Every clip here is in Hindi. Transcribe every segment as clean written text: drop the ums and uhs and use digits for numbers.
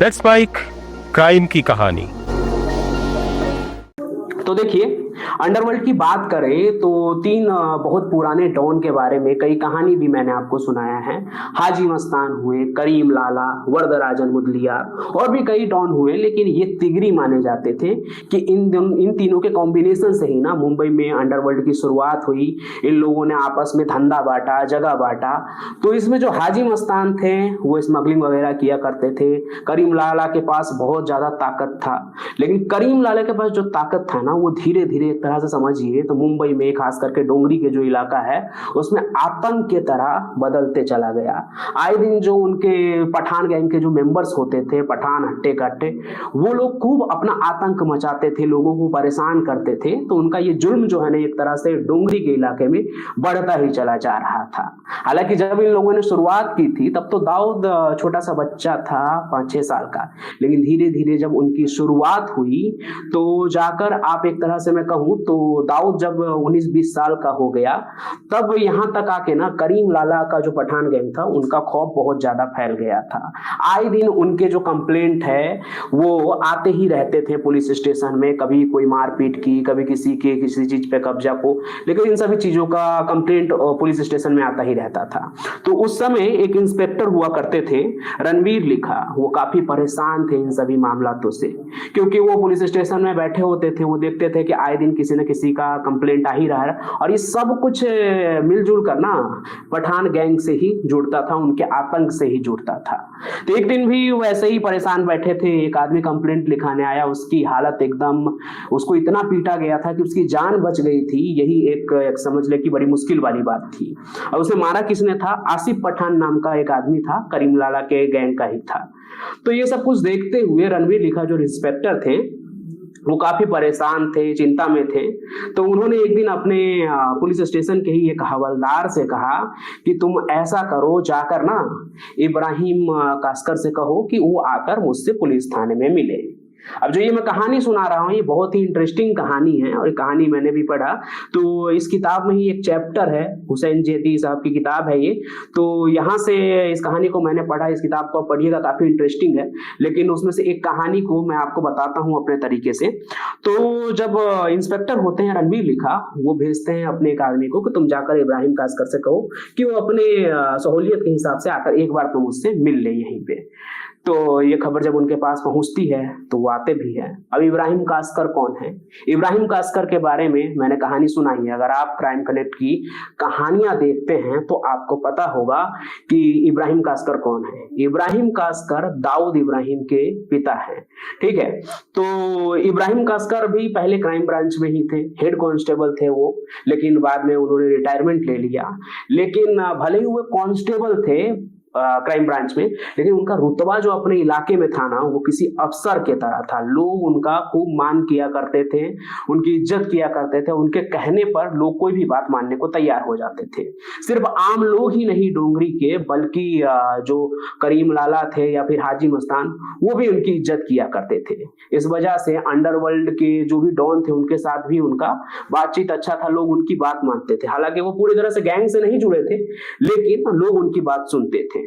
लेट्स स्पाइक क्राइम की कहानी। तो देखिए, अंडरवर्ल्ड की बात करें तो तीन बहुत पुराने डॉन के बारे में कई कहानी भी मैंने आपको सुनाया है। हाजी मस्तान हुए, करीम लाला, वरदराजन मुदलियार और भी कई डॉन हुए, लेकिन ये तिगरी माने जाते थे कि इन तीनों के कॉम्बिनेशन से ही ना मुंबई में अंडरवर्ल्ड की शुरुआत हुई। इन लोगों ने आपस में धंधा बांटा, जगह बांटा। तो इसमें जो हाजी मस्तान थे वो स्मगलिंग वगैरह किया करते थे। करीम लाला के पास बहुत ज्यादा ताकत था, लेकिन करीम लाला के पास जो ताकत था ना वो धीरे धीरे एक तरह से समझिए तो मुंबई में खास करके डोंगरी के जो इलाका है उसमें आतंक के तरह बदलते चला गया। आए दिन जो उनके पठान गैंग के जो मेंबर्स होते थे, पठान हट्टे कट्टे, वो लोग खूब अपना आतंक मचाते थे, लोगों को परेशान करते थे। तो उनका ये जुल्म जो है ना एक तरह से डोंगरी के इलाके में बढ़ता ही चला जा रहा था। हालांकि जब इन लोगों ने शुरुआत की थी तब तो दाऊद छोटा सा बच्चा था, 5-6 साल का, लेकिन धीरे धीरे जब उनकी शुरुआत हुई तो जाकर आप एक तरह से मैं कहूं तो दाऊद जब 19-20 साल का हो गया तब यहां तक आके ना करीम लाला का जो पठान गैंग था उनका खौफ बहुत ज्यादा फैल गया था। आए दिन उनके जो कंप्लेंट है वो आते ही रहते थे पुलिस स्टेशन में, कभी कोई मारपीट की, कभी किसी के किसी चीज पे कब्जा को, लेकिन इन सभी चीजों का कंप्लेंट पुलिस स्टेशन में आता ही रहता था। तो उस समय एक इंस्पेक्टर हुआ करते थे, रणवीर लिखा, वो काफी परेशान थे इन सभी मामलातों से, क्योंकि वो पुलिस स्टेशन में बैठे होते थे, वो देखते थे कि आए दिन किसी न किसी का कंप्लेंट आ ही रहा है और ये सब कुछ मिलजुल कर ना पठान गैंग से ही जुड़ता था, उनके आतंक से ही जुड़ता था। तो एक दिन भी वैसे ही परेशान बैठे थे, एक आदमी कंप्लेंट लिखाने आया, उसकी हालत एकदम, उसको इतना पीटा गया था कि उसकी जान बच गई थी। यही एक समझ ले कि बड़ी मुश्किल वाली बात थी। और उसे मारा किसने था? आसिफ पठान नाम का एक आदमी था, करीम लाला के गैंग का ही था। तो ये सब कुछ देखते हुए रणवीर लिखा जो इंस्पेक्टर थे वो काफी परेशान थे, चिंता में थे। तो उन्होंने एक दिन अपने पुलिस स्टेशन के ही एक हवलदार से कहा कि तुम ऐसा करो, जाकर ना इब्राहिम कास्कर से कहो कि वो आकर मुझसे पुलिस थाने में मिले। अब जो ये मैं कहानी सुना रहा हूँ ये बहुत ही इंटरेस्टिंग कहानी है और ये कहानी मैंने भी पढ़ा। तो इस किताब में ही एक चैप्टर है, हुसैन जेदी साहब की किताब है ये। तो यहाँ से इस कहानी को मैंने पढ़ा, इस किताब को आप पढ़िएगा, काफी इंटरेस्टिंग है। लेकिन उसमें से एक कहानी को मैं आपको बताता हूँ अपने तरीके से। तो जब इंस्पेक्टर होते हैं रणवीर लिखा, वो भेजते हैं अपने एक आदमी को कि तुम जाकर इब्राहिम कास्कर से कहो कि वो अपने सहूलियत के हिसाब से आकर एक बार तुम उससे मिल ले यहीं पे। तो ये खबर जब उनके पास पहुंचती है तो वो आते भी हैं। अब इब्राहिम कास्कर कौन है? इब्राहिम कास्कर के बारे में मैंने कहानी सुनाई है। अगर आप क्राइम कनेक्ट की कहानियां देखते हैं तो आपको पता होगा कि इब्राहिम कास्कर कौन है। इब्राहिम कास्कर दाऊद इब्राहिम के पिता हैं, ठीक है। तो इब्राहिम कास्कर भी पहले क्राइम ब्रांच में ही थे, हेड कांस्टेबल थे वो, लेकिन बाद में उन्होंने रिटायरमेंट ले लिया। लेकिन भले ही वो कांस्टेबल थे क्राइम ब्रांच में, लेकिन उनका रुतबा जो अपने इलाके में था ना वो किसी अफसर के तरह था। लोग उनका खूब मान किया करते थे, उनकी इज्जत किया करते थे। उनके कहने पर लोग कोई भी बात मानने को तैयार हो जाते थे। सिर्फ आम लोग ही नहीं डोंगरी के, बल्कि जो करीम लाला थे या फिर हाजी मस्तान, वो भी उनकी इज्जत किया करते थे। इस वजह से अंडरवर्ल्ड के जो भी डॉन थे उनके साथ भी उनका बातचीत अच्छा था, लोग उनकी बात मानते थे। हालांकि वो पूरी तरह से गैंग से नहीं जुड़े थे, लेकिन लोग उनकी बात सुनते थे।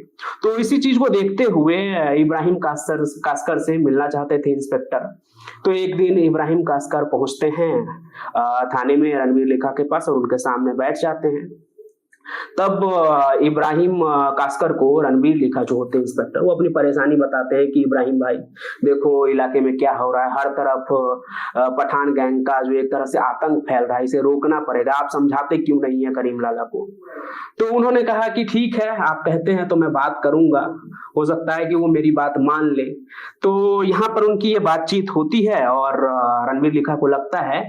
तो इसी चीज को देखते हुए इब्राहिम कास्कर से मिलना चाहते थे इंस्पेक्टर। तो एक दिन इब्राहिम कास्कर पहुंचते हैं थाने में रणवीर लेखा के पास और उनके सामने बैठ जाते हैं। तब इब्राहिम कास्कर को रणवीर लिखा जो होते हैं इंस्पेक्टर, वो अपनी परेशानी बताते हैं कि इब्राहिम भाई देखो इलाके में क्या हो रहा है, हर तरफ पठान गैंग का जो एक तरह से आतंक फैल रहा है, इसे रोकना पड़ेगा, आप समझाते क्यों नहीं है करीम लाला को? तो उन्होंने कहा कि ठीक है, आप कहते हैं तो मैं बात करूंगा, हो सकता है कि वो मेरी बात मान ले। तो यहाँ पर उनकी ये बातचीत होती है और रणवीर लिखा को लगता है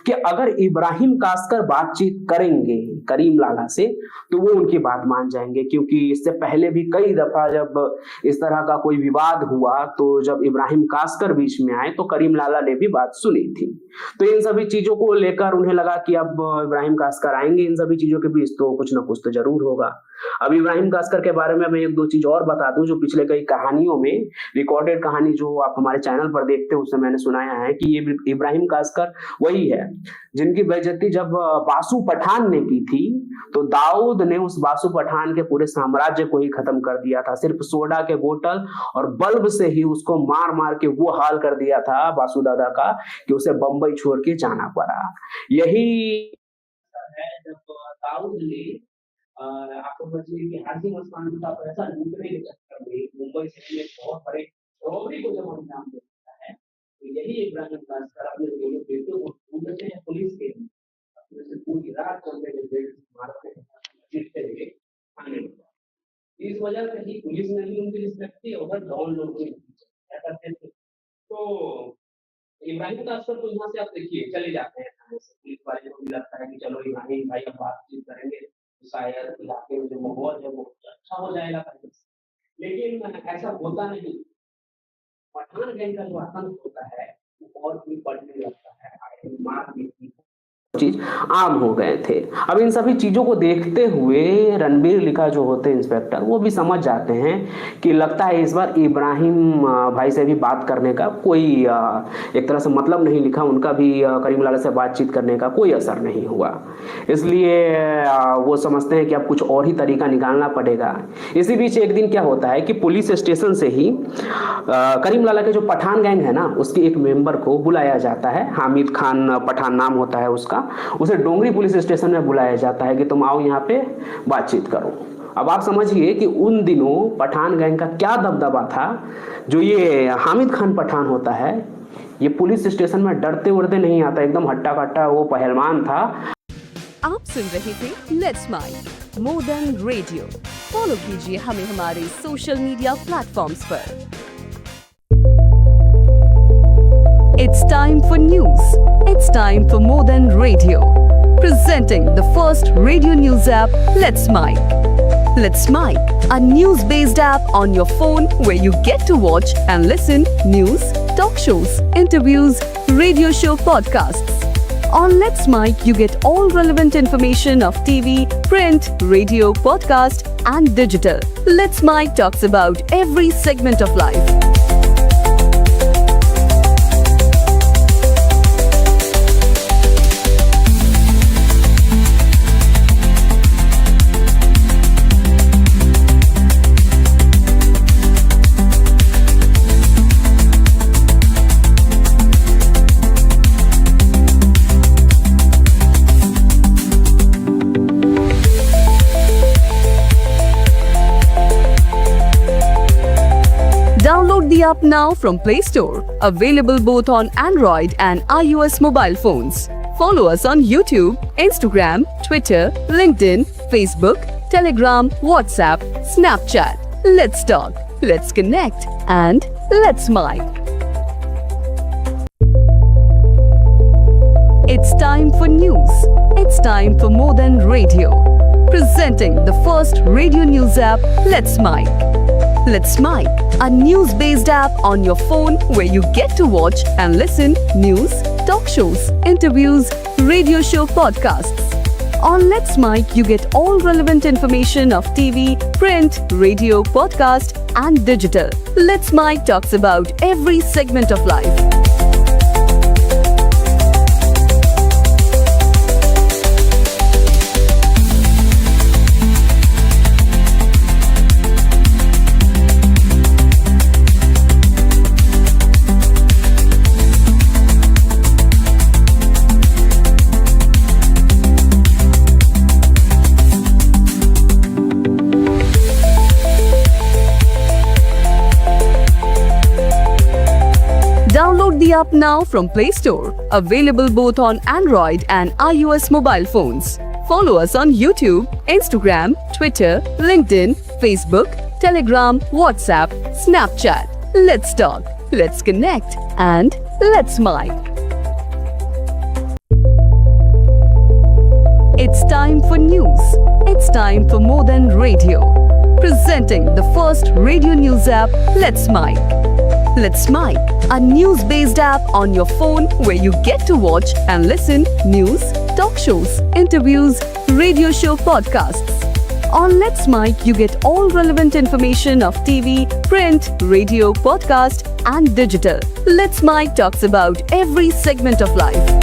कि अगर इब्राहिम कास्कर बातचीत करेंगे करीम लाला से तो वो उनकी बात मान जाएंगे, क्योंकि इससे पहले भी कई दफा जब इस तरह का कोई विवाद हुआ तो जब इब्राहिम कास्कर बीच में आए तो करीम लाला ने भी बात सुनी थी। तो इन सभी चीजों को लेकर उन्हें लगा कि अब इब्राहिम कास्कर आएंगे इन सभी चीजों के बीच तो कुछ ना कुछ तो जरूर होगा। अब इब्राहिम कास्कर के बारे में मैं एक दो चीज और बता दूं जो पिछले कई कहानियों में, रिकॉर्डेड कहानी जो आप हमारे चैनल पर देखते हैं, उससे मैंने सुनाया है कि ये इब्राहिम कास्कर वही है जिनकी बेइज्जती जब बासु पठान ने की थी, तो दाऊद ने उस बासु पठान के पूरे साम्राज्य को ही खत्म कर दिया था। सिर्फ सोडा के बोतल और बल्ब से ही उसको मार मार के वो हाल कर दिया था बासु दादा का कि उसे बंबई छोड़ के जाना पड़ा। यही है जब दाऊद ने आपको बच्चे की हाजी मस्तान का पैसा लूटने के चक्कर में मुंबई से बहुत बड़े रॉबरी को जब अंजाम देता है, तो यही इब्राहिम कास्कर अपने दोनों बेटों को ढूंढते हैं पुलिस के लिए, अपने से पूरी रात चलते हुए बेट मारते हैं, चिढ़ते हुए खाने लगते। इस वजह से ही पुलिस ने भी उनकी रिस्पेक्ट की और डॉन लोग भी क्या करते थे। तो इब्राहिम कास्कर तो यहाँ से आप देखिए चले जाते हैं थाने से, पुलिस वाले को भी लगता है कि चलो इब्राहिम भाई अब बातचीत करेंगे, शायद इलाके में जो माहौल है वो अच्छा हो जाएगा कहीं से। लेकिन ऐसा होता नहीं। पठान गैंग का जो आतंक होता है वो और भी बढ़ने लगता है, मार पीट चीज आम हो गए थे। अब इन सभी चीजों को देखते हुए रणबीर लिखा जो होते हैं इंस्पेक्टर, वो भी समझ जाते हैं कि लगता है इस बार इब्राहिम भाई से भी बात करने का कोई एक तरह से मतलब नहीं लिखा, उनका भी करीम लाला से बातचीत करने का कोई असर नहीं हुआ। इसलिए वो समझते हैं कि अब कुछ और ही तरीका निकालना पड़ेगा। इसी बीच एक दिन क्या होता है कि पुलिस स्टेशन से ही करीम लाला के जो पठान गैंग है ना, उसके एक मेंबर को बुलाया जाता है, हामिद खान पठान नाम होता है उसका। उसे डोंगरी पुलिस स्टेशन में बुलाया जाता है कि तुम आओ यहाँ पे बातचीत करो। अब आप समझिए कि उन दिनों पठान गैंग का क्या दबदबा था। जो ये हामिद खान पठान होता है, ये पुलिस स्टेशन में डरते उड़ते नहीं आता, एकदम हट्टा कट्टा वो पहलवान था। आप सुन रहे थे let's make more than radio. Follow कीजिए हमें हमारे सोशल मीडिया प्लेटफॉर्म्स पर। It's time for news. It's time for More Than Radio. Presenting the first radio news app, Let's Mic. Let's Mic, a news-based app on your phone where you get to watch and listen news, talk shows, interviews, radio show podcasts. On Let's Mic, you get all relevant information of TV, print, radio, podcast, and digital. Let's Mic talks about every segment of life. Download the app now from Play Store. Available both on Android and iOS mobile phones. Follow us on YouTube, Instagram, Twitter, LinkedIn, Facebook, Telegram, WhatsApp, Snapchat. Let's talk, let's connect, and let's mic. It's time for news. It's time for More Than Radio. Presenting the first radio news app, Let's Mic. Let's Mic, a news-based app on your phone where you get to watch and listen news, talk shows, interviews, radio show podcasts. On Let's Mic, you get all relevant information of TV, print, radio, podcast, and digital. Let's Mic talks about every segment of life. Download the app now from Play Store. Available both on Android and iOS mobile phones. Follow us on YouTube, Instagram, Twitter, LinkedIn, Facebook, Telegram, WhatsApp, Snapchat. Let's talk, let's connect, and let's mic. It's time for news. It's time for More Than Radio. Presenting the first radio news app, Let's Mic. Let's Mic, a news-based app on your phone where you get to watch and listen news, talk shows, interviews, radio show podcasts. On Let's Mic, you get all relevant information of TV, print, radio, podcast, and digital. Let's Mic talks about every segment of life.